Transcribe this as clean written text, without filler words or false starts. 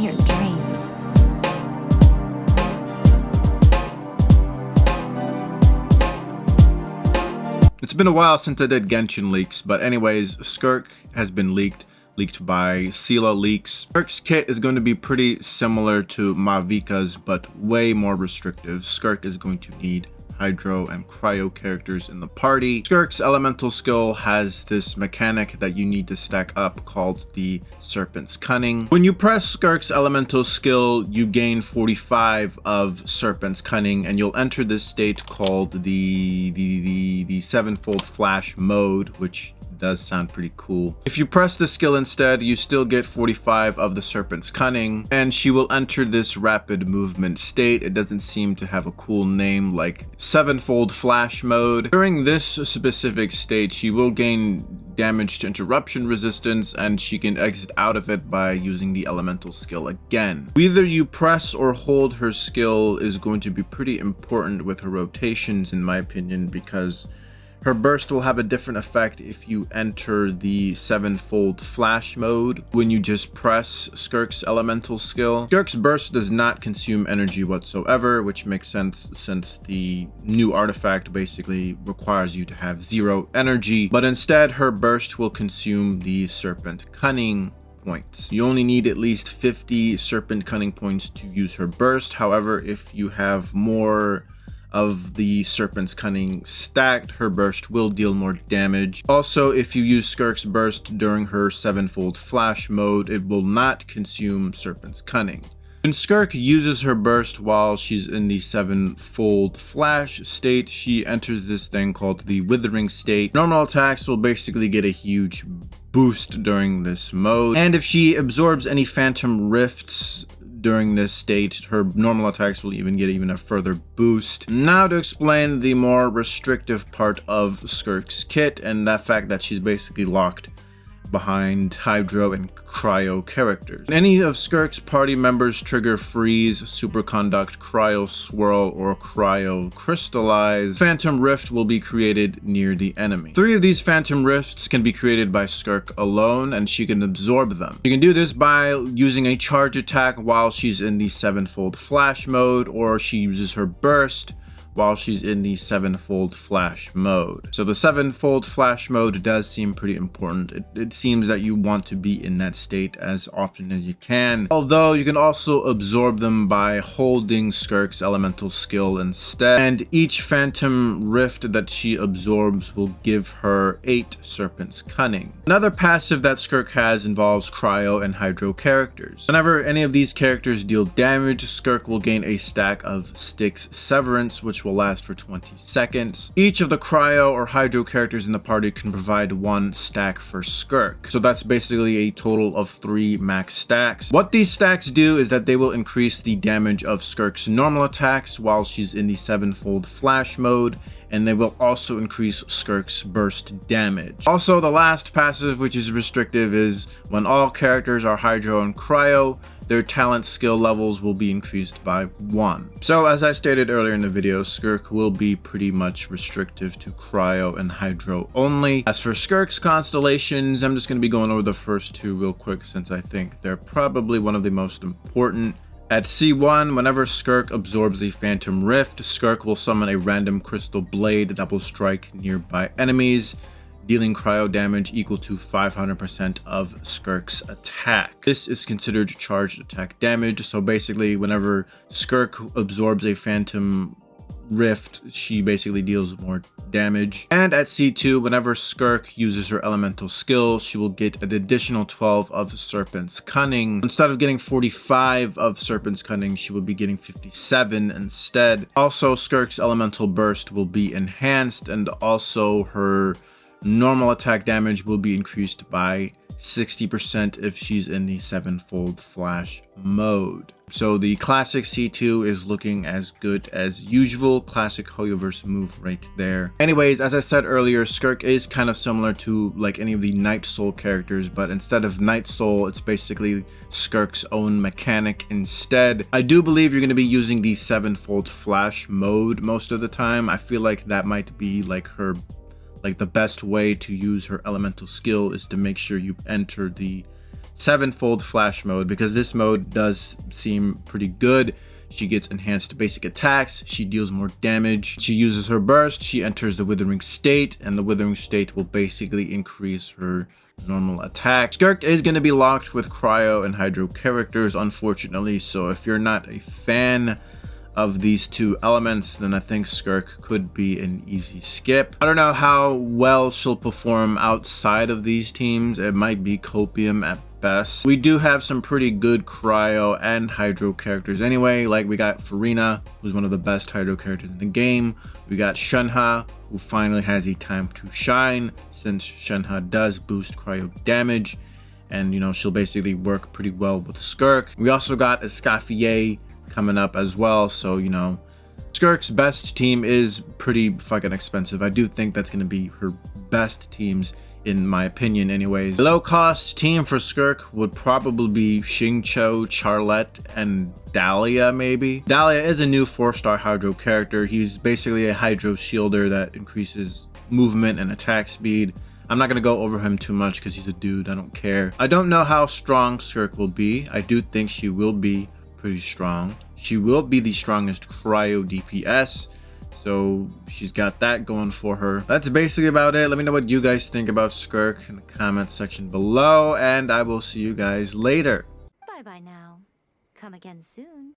your dreams. It's been a while since I did Genshin leaks, but anyways, Skirk has been leaked by Sela Leaks. Skirk's kit is going to be pretty similar to Mavica's, but way more restrictive. Skirk is going to need Hydro and Cryo characters in the party. Skirk's elemental skill has this mechanic that you need to stack up called the Serpent's Cunning. When you press Skirk's elemental skill, you gain 45 of Serpent's Cunning, and you'll enter this state called the sevenfold flash mode, which does sound pretty cool. If you press the skill instead, you still get 45 of the Serpent's Cunning, and she will enter this rapid movement state. It doesn't seem to have a cool name like sevenfold flash mode. During this specific state, she will gain damage to interruption resistance, and she can exit out of it by using the elemental skill again. Whether you press or hold her skill is going to be pretty important with her rotations, in my opinion, because her burst will have a different effect if you enter the sevenfold flash mode when you just press Skirk's elemental skill. Skirk's burst does not consume energy whatsoever, which makes sense since the new artifact basically requires you to have 0 energy, but instead her burst will consume the Serpent Cunning points. You only need at least 50 Serpent Cunning points to use her burst. However, if you have more of the Serpent's Cunning stacked, her burst will deal more damage. Also, if you use Skirk's burst during her sevenfold flash mode, it will not consume Serpent's Cunning. When Skirk uses her burst while she's in the sevenfold flash state, she enters this thing called the Withering state. Normal attacks will basically get a huge boost during this mode, and if she absorbs any phantom rifts during this state, her normal attacks will even get a further boost. Now to explain the more restrictive part of Skirk's kit, and that fact that she's basically locked behind Hydro and Cryo characters. Any of Skirk's party members trigger Freeze, Superconduct, Cryo Swirl, or Cryo Crystallize, Phantom Rift will be created near the enemy. 3 of these Phantom Rifts can be created by Skirk alone, and she can absorb them. She can do this by using a charge attack while she's in the sevenfold flash mode, or she uses her burst while she's in the sevenfold flash mode. So the sevenfold flash mode does seem pretty important. It seems that you want to be in that state as often as you can, although you can also absorb them by holding Skirk's elemental skill instead, and each phantom rift that she absorbs will give her 8 Serpent's Cunning. Another passive that Skirk has involves Cryo and Hydro characters. Whenever any of these characters deal damage, Skirk will gain a stack of Styx Severance, which will last for 20 seconds. Each of the Cryo or Hydro characters in the party can provide 1 stack for Skirk. So that's basically a total of 3 max stacks. What these stacks do is that they will increase the damage of Skirk's normal attacks while she's in the sevenfold flash mode, and they will also increase Skirk's burst damage. Also, the last passive, which is restrictive, is when all characters are Hydro and Cryo, their talent skill levels will be increased by 1. So as I stated earlier in the video, Skirk will be pretty much restrictive to Cryo and Hydro only. As for Skirk's constellations, I'm just going to be going over the first 2 real quick since I think they're probably one of the most important. At C1, whenever Skirk absorbs a Phantom Rift, Skirk will summon a random crystal blade that will strike nearby enemies, dealing cryo damage equal to 500% of Skirk's attack. This is considered charged attack damage, so basically whenever Skirk absorbs a Phantom Rift, she basically deals more damage. And at C2, whenever Skirk uses her elemental skill, she will get an additional 12 of Serpent's Cunning. Instead of getting 45 of Serpent's Cunning, she will be getting 57 instead. Also, Skirk's elemental burst will be enhanced, and also her normal attack damage will be increased by 60% if she's in the sevenfold flash mode. So the classic C2 is looking as good as usual. Classic HoYoverse move right there. Anyways, as I said earlier, Skirk is kind of similar to like any of the Night Soul characters, but instead of Night Soul, it's basically Skirk's own mechanic instead. I do believe you're going to be using the sevenfold flash mode most of the time. I feel like that might be like her the best way to use her elemental skill is to make sure you enter the 7-fold flash mode, because this mode does seem pretty good. She gets enhanced basic attacks, she deals more damage, she uses her burst, she enters the withering state, and the withering state will basically increase her normal attack. Skirk is going to be locked with cryo and hydro characters, unfortunately, so if you're not a fan of these two elements, then I think Skirk could be an easy skip. I don't know how well she'll perform outside of these teams. It might be copium at best. We do have some pretty good cryo and hydro characters anyway. Like, we got Farina, who's one of the best hydro characters in the game. We got Shenhe, who finally has a time to shine, since Shenhe does boost cryo damage, and you know, she'll basically work pretty well with Skirk. We also got Escoffier coming up as well, so you know, Skirk's best team is pretty fucking expensive. I do think that's going to be her best teams, in my opinion anyways. Low cost team for Skirk would probably be Xingqiu, Charlotte, and Dahlia maybe. Dahlia is a new 4-star hydro character. He's basically a hydro shielder that increases movement and attack speed. I'm not going to go over him too much because he's a dude, I don't care. I don't know how strong Skirk will be. I do think she will be pretty strong. She will be the strongest cryo DPS, so she's got that going for her. That's basically about it. Let me know what you guys think about Skirk in the comments section below, and I will see you guys later. Bye bye now. Come again soon.